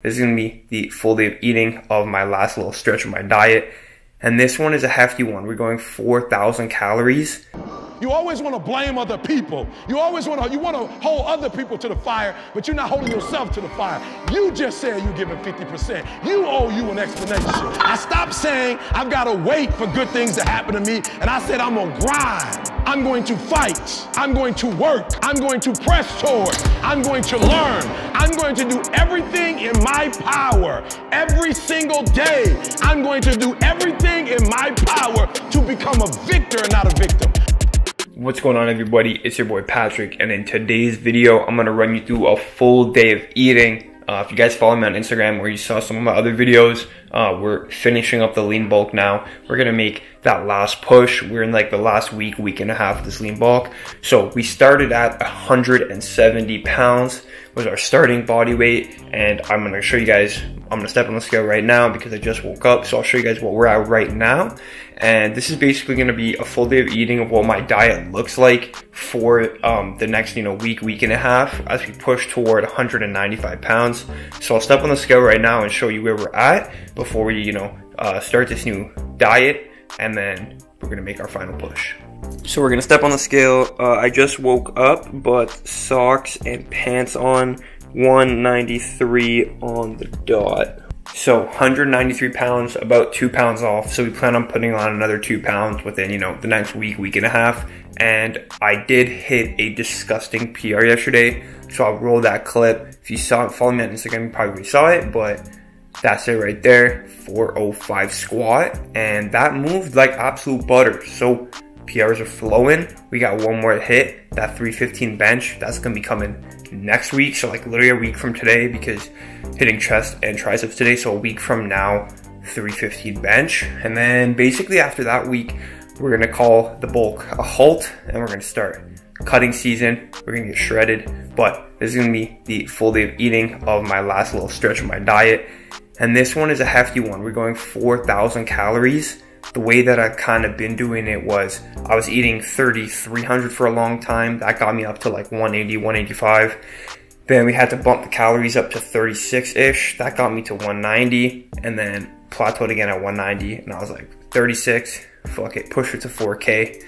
This is going to be the full day of eating of my last little stretch of my diet. And this one is a hefty one. We're going 4,000 calories. You always want to blame other people. You always want to hold other people to the fire, but you're not holding yourself to the fire. You just said you're giving 50%. You owe you an explanation. I stopped saying I've got to wait for good things to happen to me, and I said I'm going to grind. I'm going to fight. I'm going to work. I'm going to press toward. I'm going to learn. I'm going to do everything in my power every single day. I'm going to do everything in my power to become a victor and not a victim. What's going on, everybody? It's your boy Patrick, and in today's video I'm going to run you through a full day of eating. If you guys follow me on Instagram or you saw some of my other videos, we're finishing up the lean bulk now. We're going to make that last push. We're in like the last week and a half of this lean bulk. So we started at 170 pounds was our starting body weight, and I'm going to show you guys, I'm going to step on the scale right now because I just woke up. So I'll show you guys what we're at right now. And this is basically going to be a full day of eating of what my diet looks like for the next, week and a half as we push toward 195 pounds. So I'll step on the scale right now and show you where we're at before we, start this new diet, and then we're going to make our final push. So we're going to step on the scale. I just woke up, but socks and pants on, 193 on the dot. So 193 pounds, about 2 pounds off. So we plan on putting on another 2 pounds within, the next week and a half. And I did hit a disgusting PR yesterday. So I'll roll that clip. If you saw it, follow me on Instagram, you probably saw it, but that's it right there. 405 squat. And that moved like absolute butter. So PRs are flowing. We got one more to hit. That 315 bench, that's gonna be coming next week. So like literally a week from today, because hitting chest and triceps today. So a week from now, 315 bench. And then basically after that week, we're gonna call the bulk a halt, and we're gonna start cutting season. We're gonna get shredded, but this is gonna be the full day of eating of my last little stretch of my diet. And this one is a hefty one. We're going 4,000 calories. The way that I've kind of been doing it was I was eating 3,300 for a long time. That got me up to like 180, 185. Then we had to bump the calories up to 36-ish. That got me to 190, and then plateaued again at 190. And I was like, 36, fuck it, push it to 4K.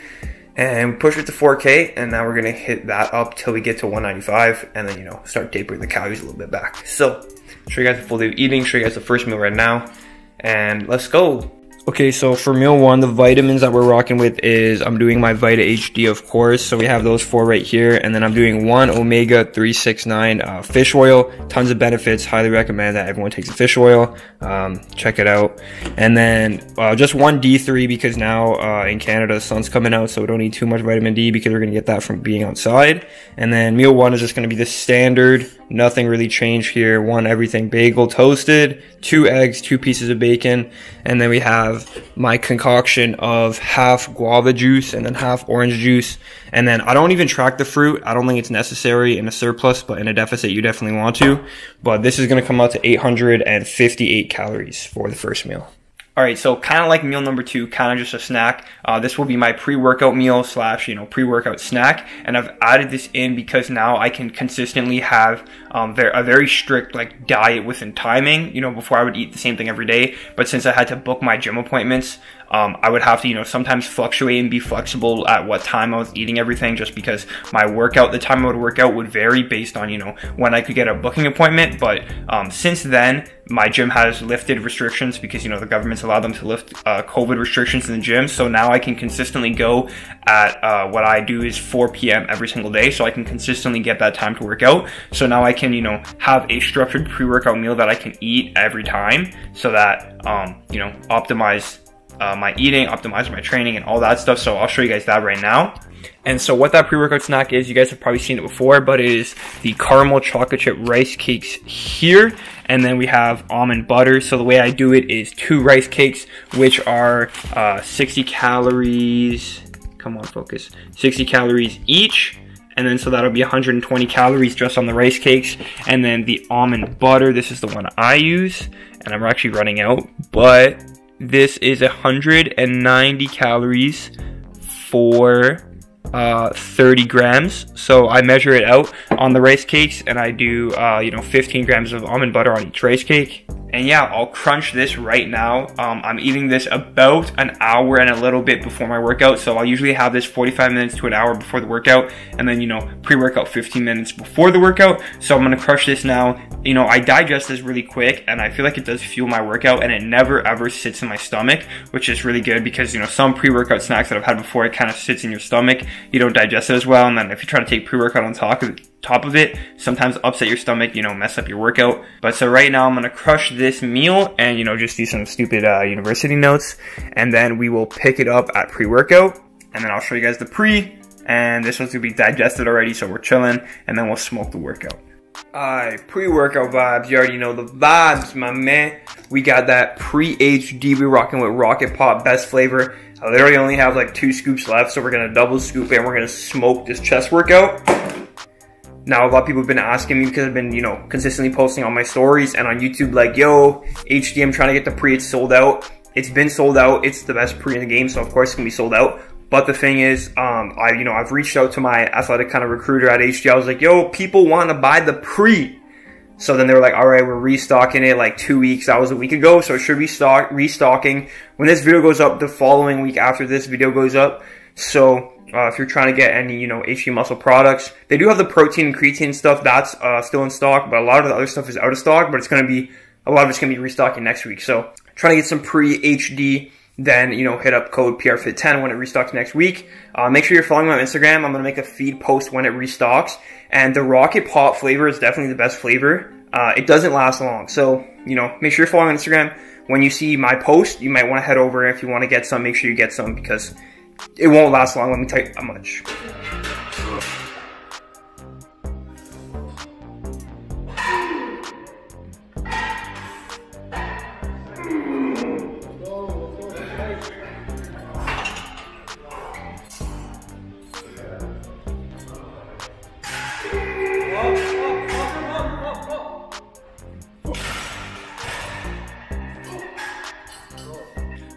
And push it to 4K, and now we're gonna hit that up till we get to 195, and then, start tapering the calories a little bit back. So, show you guys the full day of eating, show you guys the first meal right now, and let's go. Okay, so for meal one, the vitamins that we're rocking with is, I'm doing my Vita HD, of course. So we have those 4 right here. And then I'm doing 1 omega 369 fish oil. Tons of benefits. Highly recommend that everyone takes the fish oil. Check it out. And then just 1 D3, because now in Canada the sun's coming out, so we don't need too much vitamin D because we're going to get that from being outside. And then meal one is just going to be the standard. Nothing really changed here. 1 everything bagel toasted, 2 eggs, 2 pieces of bacon, and then we have my concoction of half guava juice and then half orange juice. And then I don't even track the fruit. I don't think it's necessary in a surplus, but in a deficit you definitely want to. But this is going to come out to 858 calories for the first meal. Alright, so kind of like meal number 2, kind of just a snack. This will be my pre-workout meal slash, pre-workout snack. And I've added this in because now I can consistently have a very strict diet within timing. Before I would eat the same thing every day. But since I had to book my gym appointments, I would have to, sometimes fluctuate and be flexible at what time I was eating everything, just because my workout, the time I would work out would vary based on, when I could get a booking appointment. But since then, my gym has lifted restrictions because, the government's allowed them to lift COVID restrictions in the gym. So now I can consistently go at what I do is 4 p.m. every single day. So I can consistently get that time to work out. So now I can, have a structured pre-workout meal that I can eat every time, so that, optimize my eating, optimize my training, and all that stuff. So I'll show you guys that right now. And so what that pre-workout snack is, you guys have probably seen it before, but it is the caramel chocolate chip rice cakes here. And then we have almond butter. So the way I do it is 2 rice cakes, which are 60 calories. Come on, focus. 60 calories each. And then so that'll be 120 calories just on the rice cakes. And then the almond butter, this is the one I use, and I'm actually running out, but this is 190 calories for 30 grams. So I measure it out on the rice cakes, and I do 15 grams of almond butter on each rice cake. And yeah, I'll crunch this right now. I'm eating this about an hour and a little bit before my workout. So I'll usually have this 45 minutes to an hour before the workout, and then, pre-workout 15 minutes before the workout. So I'm gonna crush this now. I digest this really quick, and I feel like it does fuel my workout, and it never ever sits in my stomach, which is really good because, some pre-workout snacks that I've had before, it kind of sits in your stomach. You don't digest it as well, and then if you try to take pre-workout on top of it, sometimes upset your stomach, mess up your workout. But so right now I'm gonna crush this meal and, just do some stupid university notes, and then we will pick it up at pre-workout, and then I'll show you guys the pre, and this one's gonna be digested already, so we're chilling, and then we'll smoke the workout. Alright, pre-workout vibes. You already know the vibes, my man. We got that pre-HD. We're rocking with Rocket Pop Best Flavor. I literally only have like 2 scoops left, so we're gonna double scoop it and we're gonna smoke this chest workout. Now, a lot of people have been asking me because I've been, consistently posting on my stories and on YouTube like, yo, HD, I'm trying to get the pre, it's sold out. It's been sold out. It's the best pre in the game, so of course it's gonna be sold out. But the thing is, I've reached out to my athletic kind of recruiter at HD. I was like, yo, people want to buy the pre. So then they were like, all right, we're restocking it like 2 weeks. That was a week ago, so it should be restocking when this video goes up the following week after this video goes up. So if you're trying to get any, HD muscle products, they do have the protein and creatine stuff that's still in stock, but a lot of the other stuff is out of stock, but it's going to be, a lot of it's going to be restocking next week. So trying to get some pre-HD, then, hit up code PRFIT10 when it restocks next week. Make sure you're following me on Instagram. I'm going to make a feed post when it restocks. And the Rocket Pop flavor is definitely the best flavor. It doesn't last long. So, make sure you're following on Instagram. When you see my post, you might want to head over. If you want to get some, make sure you get some because it won't last long. Let me tell you how much.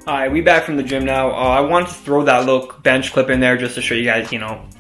Alright, we back from the gym now. I wanted to throw that little bench clip in there just to show you guys,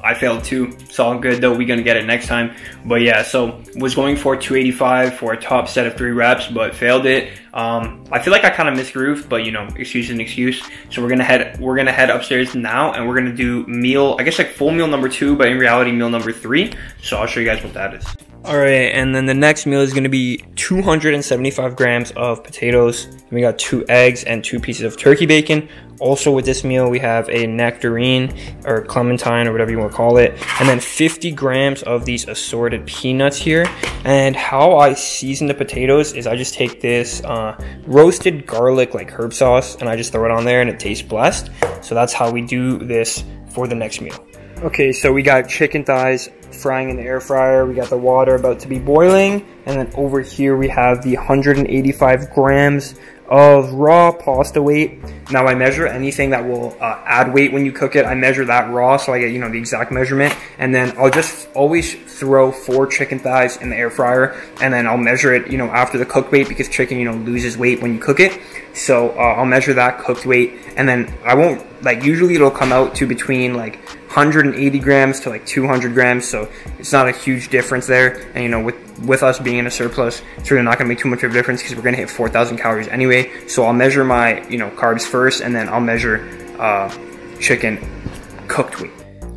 I failed too. It's all good though, we're gonna get it next time. But yeah, so was going for 285 for a top set of 3 reps, but failed it. I feel like I kind of misgrooved, but excuse is an excuse. So we're gonna head upstairs now, and we're gonna do meal, I guess like full meal number 2, but in reality meal number 3. So I'll show you guys what that is. Alright, and then the next meal is going to be 275 grams of potatoes. We got 2 eggs and 2 pieces of turkey bacon. Also with this meal, we have a nectarine or clementine or whatever you want to call it. And then 50 grams of these assorted peanuts here. And how I season the potatoes is I just take this roasted garlic like herb sauce and I just throw it on there and it tastes blessed. So that's how we do this for the next meal. Okay, so we got chicken thighs frying in the air fryer. We got the water about to be boiling, and then over here we have the 185 grams of raw pasta weight. Now I measure anything that will add weight when you cook it. I measure that raw so I get the exact measurement, and then I'll just always throw 4 chicken thighs in the air fryer, and then I'll measure it after the cooked weight because chicken loses weight when you cook it. So I'll measure that cooked weight, and then I won't usually it'll come out to between 180 grams to 200 grams, so it's not a huge difference there. And with us being in a surplus, it's really not gonna make too much of a difference because we're gonna hit 4,000 calories anyway. So I'll measure my carbs first, and then I'll measure chicken cooked weight.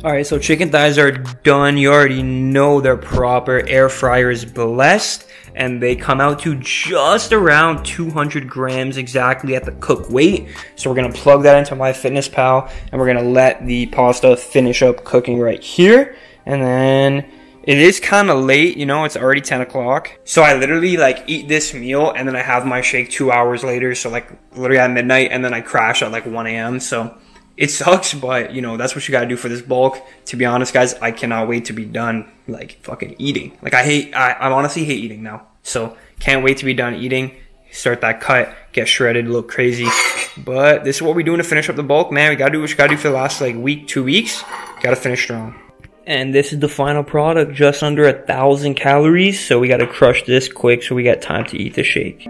Alright, so chicken thighs are done. You already know they're proper. Air fryer is blessed, and they come out to just around 200 grams exactly at the cook weight. So we're gonna plug that into MyFitnessPal, and we're gonna let the pasta finish up cooking right here. And then it is kind of late, it's already 10 o'clock. So I literally eat this meal, and then I have my shake 2 hours later. So literally at midnight, and then I crash at 1 a.m. So it sucks, but that's what you gotta do for this bulk. To be honest, guys, I cannot wait to be done fucking eating. I honestly hate eating now. So can't wait to be done eating, start that cut, get shredded, look crazy. But this is what we're doing to finish up the bulk, man. We gotta do what you gotta do for the last week, 2 weeks. Gotta finish strong. And this is the final product, just under 1,000 calories. So we gotta crush this quick so we got time to eat the shake.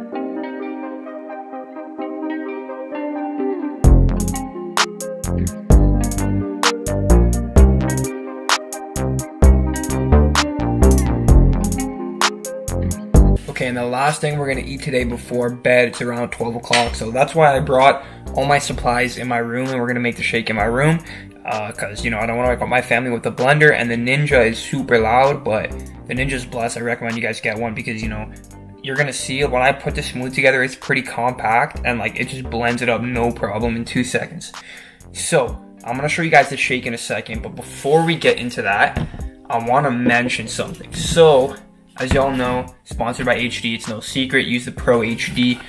the last thing we're gonna eat today before bed, it's around 12 o'clock. So that's why I brought all my supplies in my room, and we're gonna make the shake in my room. Cause you know, I don't wanna wake up my family with the blender, and the Ninja is super loud, but the Ninja's blessed. I recommend you guys get one because, you know, you're gonna see when I put the smoothie together, it's pretty compact and like it just blends it up no problem in 2 seconds. So I'm gonna show you guys the shake in a second, but before we get into that, I wanna mention something. So, as y'all know, sponsored by HD, it's no secret, use the Pro HD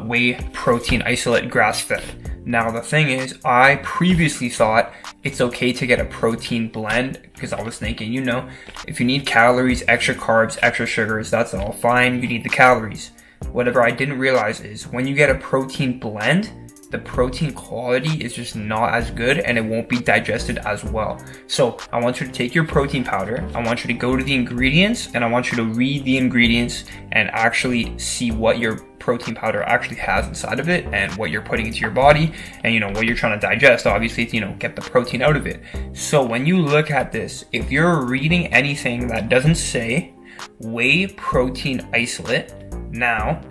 whey protein isolate grass-fed. Now the thing is, I previously thought it's okay to get a protein blend because I was thinking, you know, if you need calories, extra carbs, extra sugars, that's all fine, you need the calories. Whatever I didn't realize is when you get a protein blend, the protein quality is just not as good and it won't be digested as well. So I want you to take your protein powder, I want you to go to the ingredients, and I want you to read the ingredients and actually see what your protein powder actually has inside of it and what you're putting into your body and, you know, what you're trying to digest, obviously, to, you know, get the protein out of it. So when you look at this, if you're reading anything that doesn't say whey protein isolate, now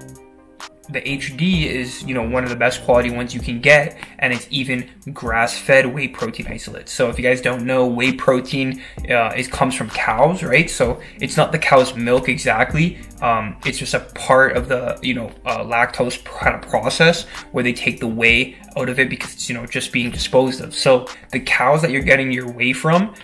the HD is, you know, one of the best quality ones you can get, and it's even grass-fed whey protein isolate. So if you guys don't know, whey protein comes from cows, right? So it's not the cow's milk exactly. It's just a part of the, you know, lactose kind of process where they take the whey out of it because it's, you know, just being disposed of. So the cows that you're getting your whey from,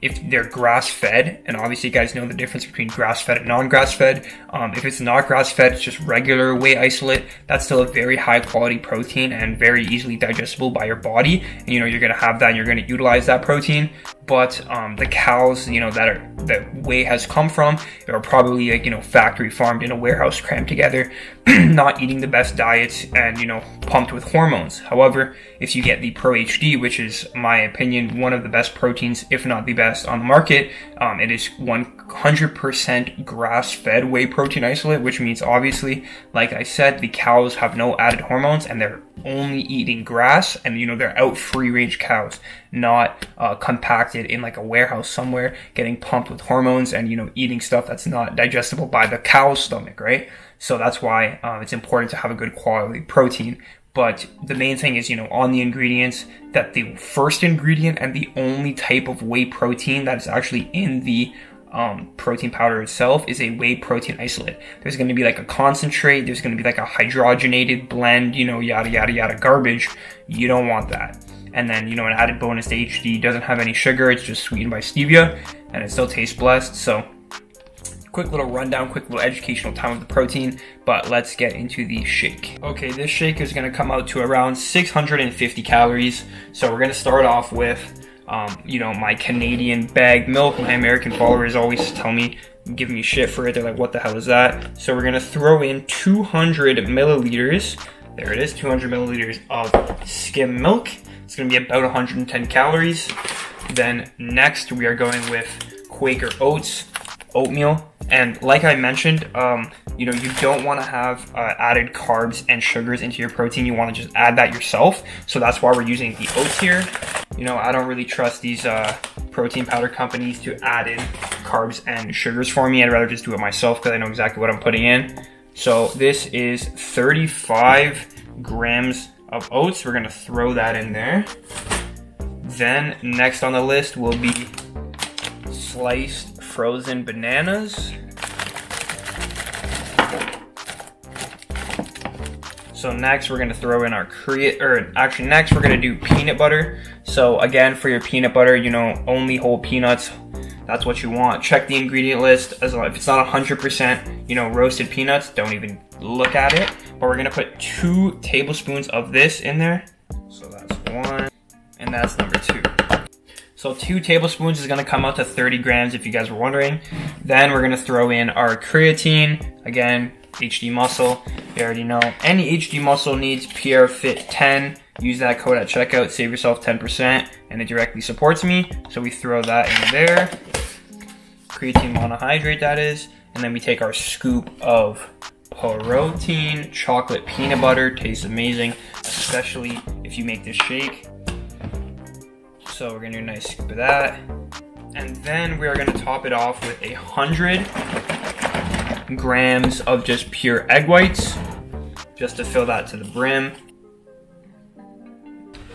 if they're grass-fed, and obviously you guys know the difference between grass-fed and non-grass-fed. If it's not grass-fed, it's just regular whey isolate. That's still a very high-quality protein and very easily digestible by your body. And, you know, you're gonna have that and you're gonna utilize that protein. But the cows, you know, that whey has come from are probably, like, you know, factory farmed in a warehouse crammed together, not eating the best diets and, you know, pumped with hormones. However, if you get the Pro HD, which is, my opinion, one of the best proteins, if not the best on the market, it is 100% grass-fed whey protein isolate, which means obviously, like I said, the cows have no added hormones and they're only eating grass, and, you know, they're out free-range cows, not compacted in like a warehouse somewhere, getting pumped with hormones and, you know, eating stuff that's not digestible by the cow's stomach, right? So that's why it's important to have a good quality protein. But the main thing is, you know, on the ingredients, that the first ingredient and the only type of whey protein that is actually in the protein powder itself is a whey protein isolate. There's going to be like a concentrate, there's going to be like a hydrogenated blend, you know, yada yada yada garbage. You don't want that. And then, you know, an added bonus to HD, doesn't have any sugar, it's just sweetened by stevia, and it still tastes blessed. So quick little rundown, quick little educational time with the protein, but let's get into the shake. Okay, this shake is going to come out to around 650 calories. So we're going to start off with you know, my Canadian bag milk. My American followers always tell me, give me shit for it. They're like, what the hell is that? So we're gonna throw in 200 milliliters. There it is, 200 milliliters of skim milk. It's gonna be about 110 calories. Then next we are going with Quaker Oats oatmeal. And like I mentioned, you know, you don't want to have added carbs and sugars into your protein. You want to just add that yourself. So that's why we're using the oats here. You know, I don't really trust these protein powder companies to add in carbs and sugars for me. I'd rather just do it myself because I know exactly what I'm putting in. So this is 35 grams of oats. We're going to throw that in there. Then next on the list will be sliced frozen bananas. So next we're gonna throw in our next we're gonna do peanut butter. So again, for your peanut butter, you know, only whole peanuts. That's what you want. Check the ingredient list. As well, if it's not 100%, you know, roasted peanuts, don't even look at it. But we're gonna put 2 tablespoons of this in there. So that's 1, and that's number 2. So 2 tablespoons is going to come out to 30 grams if you guys were wondering. Then we're going to throw in our creatine. Again, HD Muscle. You already know. Any HD Muscle needs PR Fit 10. Use that code at checkout. Save yourself 10%. And it directly supports me. So we throw that in there. Creatine monohydrate, that is. And then we take our scoop of protein chocolate peanut butter. Tastes amazing, especially if you make this shake. So we're gonna do a nice scoop of that. And then we are gonna top it off with 100 grams of just pure egg whites, just to fill that to the brim.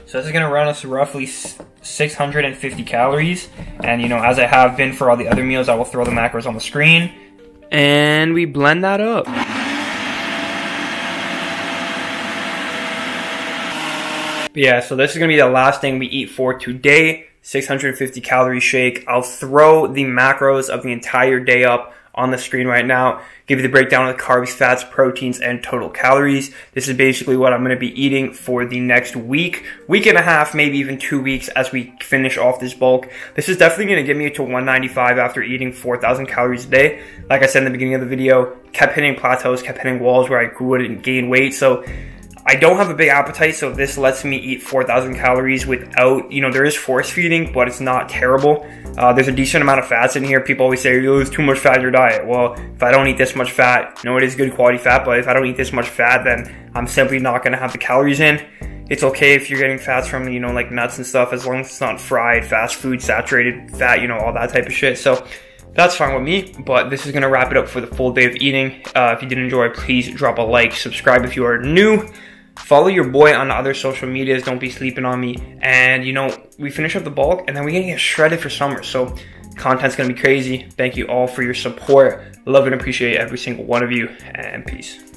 So this is gonna run us roughly 650 calories. And you know, as I have been for all the other meals, I will throw the macros on the screen. And we blend that up. But yeah, so this is gonna be the last thing we eat for today. 650 calorie shake. I'll throw the macros of the entire day up on the screen right now. Give you the breakdown of the carbs, fats, proteins, and total calories. This is basically what I'm going to be eating for the next week and a half, maybe even 2 weeks as we finish off this bulk. This is definitely going to get me to 195 after eating 4,000 calories a day. Like I said in the beginning of the video, kept hitting plateaus, kept hitting walls where I wouldn't gain weight. So I don't have a big appetite, so this lets me eat 4,000 calories without, you know, there is force feeding, but it's not terrible. There's a decent amount of fats in here. People always say, you lose too much fat in your diet. Well, if I don't eat this much fat, you know, it is good quality fat, but if I don't eat this much fat, then I'm simply not going to have the calories in. It's okay if you're getting fats from, you know, like nuts and stuff, as long as it's not fried, fast food, saturated fat, you know, all that type of shit. So that's fine with me, but this is going to wrap it up for the full day of eating. If you did enjoy, please drop a like, subscribe if you are new. Follow your boy on other social medias. Don't be sleeping on me. And, you know, we finish up the bulk, and then we're going to get shredded for summer. So content's going to be crazy. Thank you all for your support. Love and appreciate every single one of you, and peace.